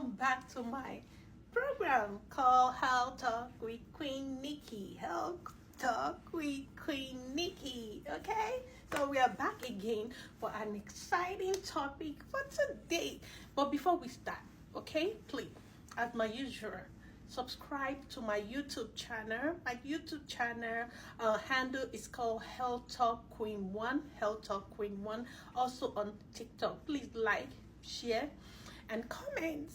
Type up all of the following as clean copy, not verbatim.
welcome back to my program called Health Talk with Queen Nikki. Health Talk with Queen Nikki. Okay, so we are back again for an exciting topic for today. But before we start, okay, please, as my usual, subscribe to my YouTube channel. My YouTube channel handle is called Health Talk Queen 1. Health Talk Queen 1. Also on TikTok. Please like, share, and comment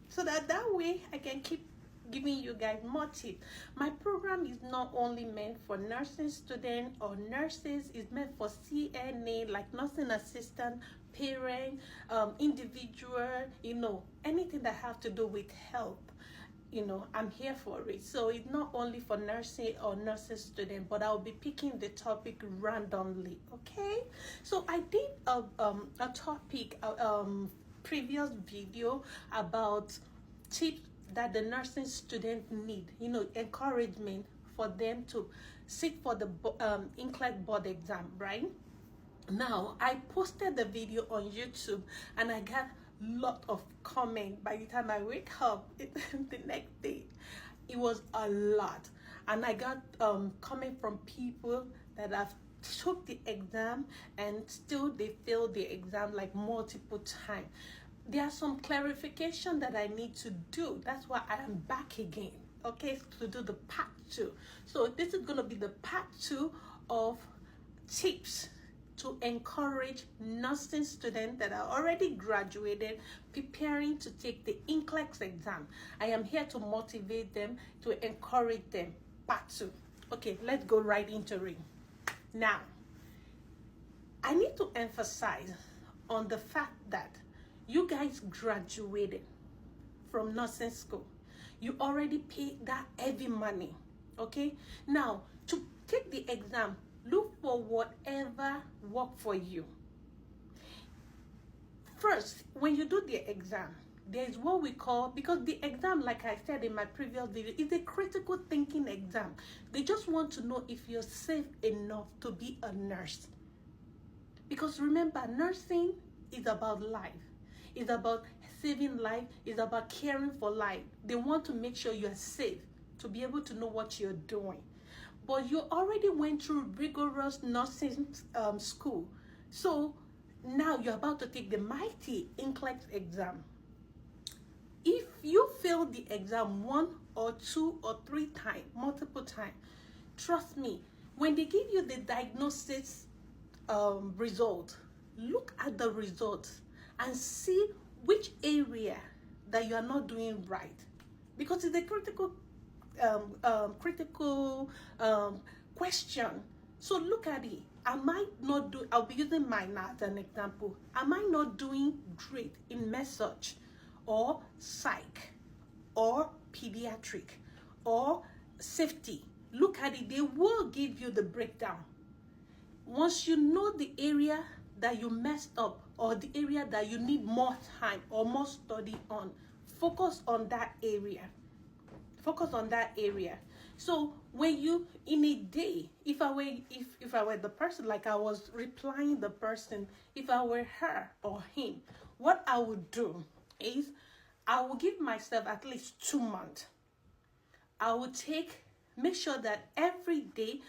so that way I can keep giving you guys more tips. My program is not only meant for nursing students or nurses, it's meant for CNA, like nursing assistant, parent, individual, anything that have to do with health. I'm here for it. So it's not only for nursing or nursing student, but I'll be picking the topic randomly. Okay, so I did a topic previous video about tips that the nursing student need, encouragement for them to sit for the NCLEX board exam, right? Now I posted the video on YouTube and I got lot of comment. By the time I wake up the next day, it was a lot, and I got comment from people that have took the exam and still they failed the exam like multiple times. There are some clarification that I need to do. That's why I am back again, okay, to do the part 2. So this is going to be the part 2 of tips to encourage nursing students that are already graduated preparing to take the NCLEX exam. I am here to motivate them, to encourage them. Part 2. Okay, let's go right into it. Now, I need to emphasize on the fact that you guys graduated from nursing school. You already paid that heavy money, okay? Now, to take the exam, look for whatever work for you. First, when you do the exam, there is what we call, because the exam, like I said in my previous video, is a critical thinking exam. They just want to know if you're safe enough to be a nurse. Because remember, nursing is about life. It's about saving life. It's about caring for life. They want to make sure you're safe to be able to know what you're doing. But you already went through rigorous nursing school. So now you're about to take the mighty NCLEX exam. If you fail the exam 1 or 2 or 3 times, multiple times, trust me, when they give you the diagnosis result, look at the results and see which area that you are not doing right. Because it's a critical question. So look at it. Am I not doing, I'll be using mine as an example. Am I not doing great in med-surg or psych or pediatric or safety? Look at it. They will give you the breakdown. Once you know the area that you messed up or the area that you need more time or more study on, focus on that area. Focus on that area. So when you, in a day, if I were the person, like I was replying the person, if I were her or him, what I would do is I will give myself at least 2 months. I would make sure that every day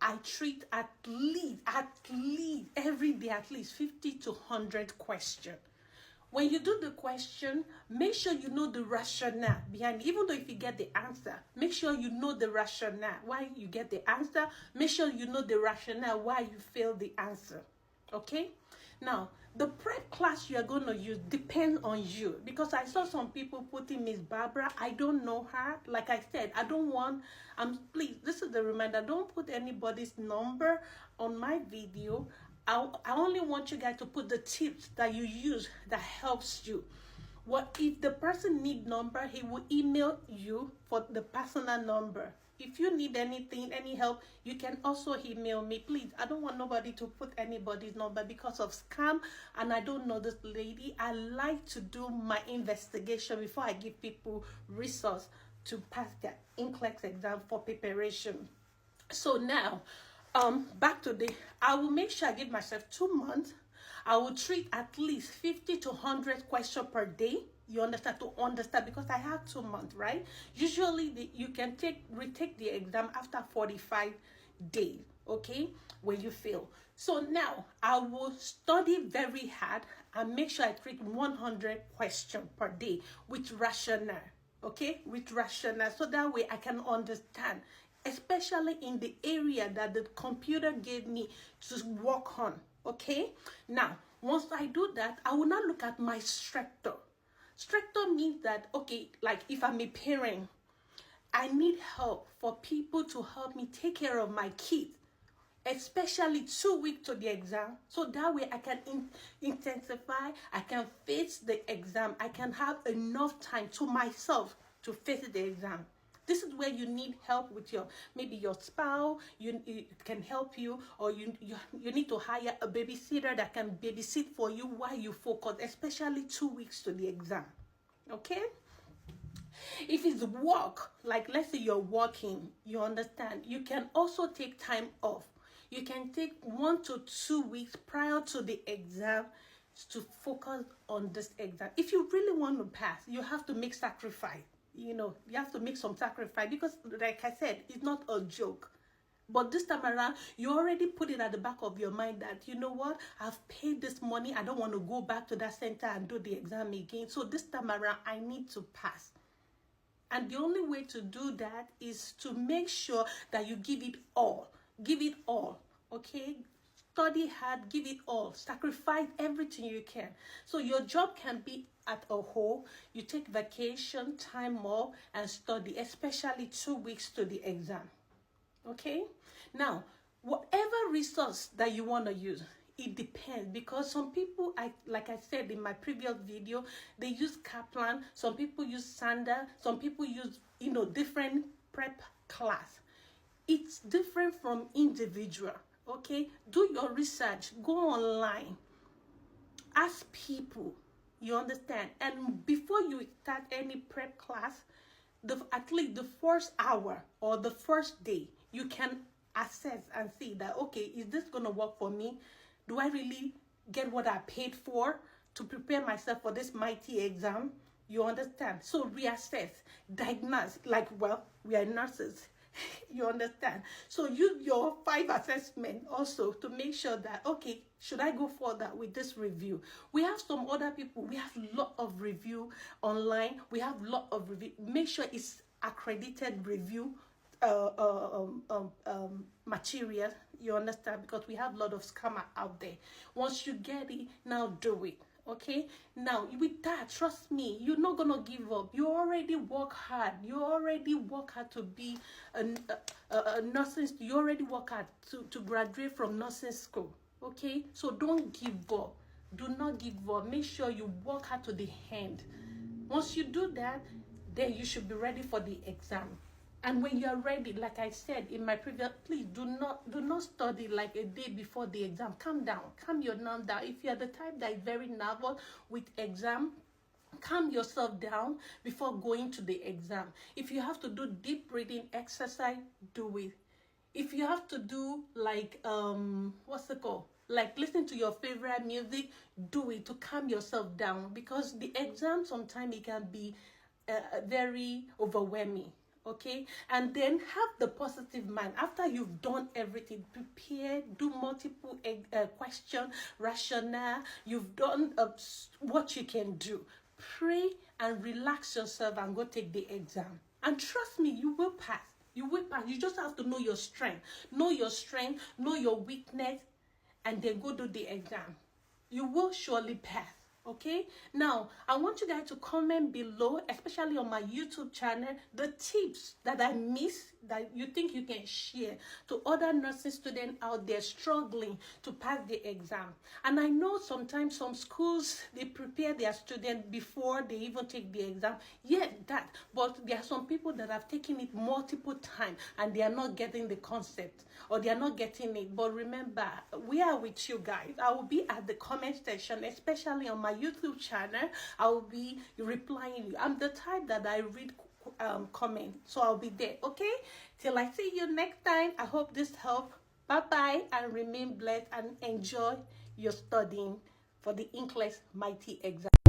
I treat at least every day at least 50 to 100 questions. When you do the question, make sure you know the rationale behind it. Even though if you get the answer, make sure you know the rationale why you get the answer. Make sure you know the rationale why you fail the answer. Okay? Now, the prep class you are going to use depends on you. Because I saw some people putting Miss Barbara. I don't know her. Like I said, I don't want, please, this is the reminder. Don't put anybody's number on my video. I only want you guys to put the tips that you use that helps you. What if the person need number, he will email you for the personal number. If you need anything, any help, you can also email me. Please, I don't want nobody to put anybody's number because of scam, and I don't know this lady. I like to do my investigation before I give people resource to pass their NCLEX exam for preparation. So now, back to I will make sure I give myself 2 months. I will treat at least 50 to 100 questions per day. You understand? To understand, because I have 2 months, right? Usually you can retake the exam after 45 days, okay, when you fail. So now I will study very hard and make sure I treat 100 questions per day with rationale, okay, with rationale, so that way I can understand, especially in the area that the computer gave me to work on, okay. Now once I do that, I will not look at my structure. Structure means that, okay, like if I'm a parent, I need help for people to help me take care of my kids, especially 2 weeks to the exam, so that way I can intensify, I can face the exam, I can have enough time to myself to face the exam. This is where you need help with maybe your spouse, it can help you, or you need to hire a babysitter that can babysit for you while you focus, especially 2 weeks to the exam, okay? If it's work, like let's say you're working, you understand, you can also take time off. You can take 1 to 2 weeks prior to the exam to focus on this exam. If you really want to pass, you have to make sacrifice. You have to make some sacrifice, because like I said, it's not a joke. But this time around, you already put it at the back of your mind that, you know what, I've paid this money, I don't want to go back to that center and do the exam again. So this time around, I need to pass. And the only way to do that is to make sure that you give it all. Give it all, okay? Study hard, give it all. Sacrifice everything you can. So your job can be at a whole. You take vacation, time off, and study, especially 2 weeks to the exam, okay? Now, whatever resource that you want to use, it depends, because some people, like I said in my previous video, they use Kaplan, some people use Sander, some people use, different prep class. It's different from individual, okay? Do your research, go online, ask people, you understand? And before you start any prep class, at least the first hour or the first day, you can assess and see that, okay, is this going to work for me? Do I really get what I paid for to prepare myself for this mighty exam? You understand? So reassess, diagnose, we are nurses. You understand? So use your 5 assessment also to make sure that, okay, should I go further with this review? We have some other people, we have a lot of review online. We have a lot of review. Make sure it's accredited review material, you understand, because we have a lot of scammer out there. Once you get it, now do it, okay? Now with that, trust me, you're not gonna give up. You already work hard. You already work hard to be a nursing. You already work hard to graduate from nursing school, okay? So don't give up. Do not give up. Make sure you work hard to the end. Once you do that, then you should be ready for the exam. And when you're ready, like I said in my previous, please do not study like a day before the exam. Calm down. Calm your nerves down. If you're the type that is very nervous with exam, calm yourself down before going to the exam. If you have to do deep breathing exercise, do it. If you have to do like what's it called? Like listen to your favorite music, do it to calm yourself down, because the exam sometimes it can be very overwhelming. Okay, and then have the positive mind. After you've done everything, prepare, do multiple question, rationale, you've done what you can do. Pray and relax yourself and go take the exam. And trust me, you will pass. You will pass. You just have to know your strength. Know your strength, know your weakness, and then go do the exam. You will surely pass. Okay, now I want you guys to comment below, especially on my YouTube channel, the tips that I miss that you think you can share to other nursing students out there struggling to pass the exam. And I know sometimes some schools, they prepare their students before they even take the exam. Yes, that, but there are some people that have taken it multiple times and they are not getting the concept, or they are not getting it. But remember, we are with you guys. I will be at the comment section, especially on my YouTube channel. I will be replying you. I'm the type that I read comment, so I'll be there. Okay, till I see you next time. I hope this helped. Bye bye, and remain blessed and enjoy your studying. for the NCLEX Mighty exam.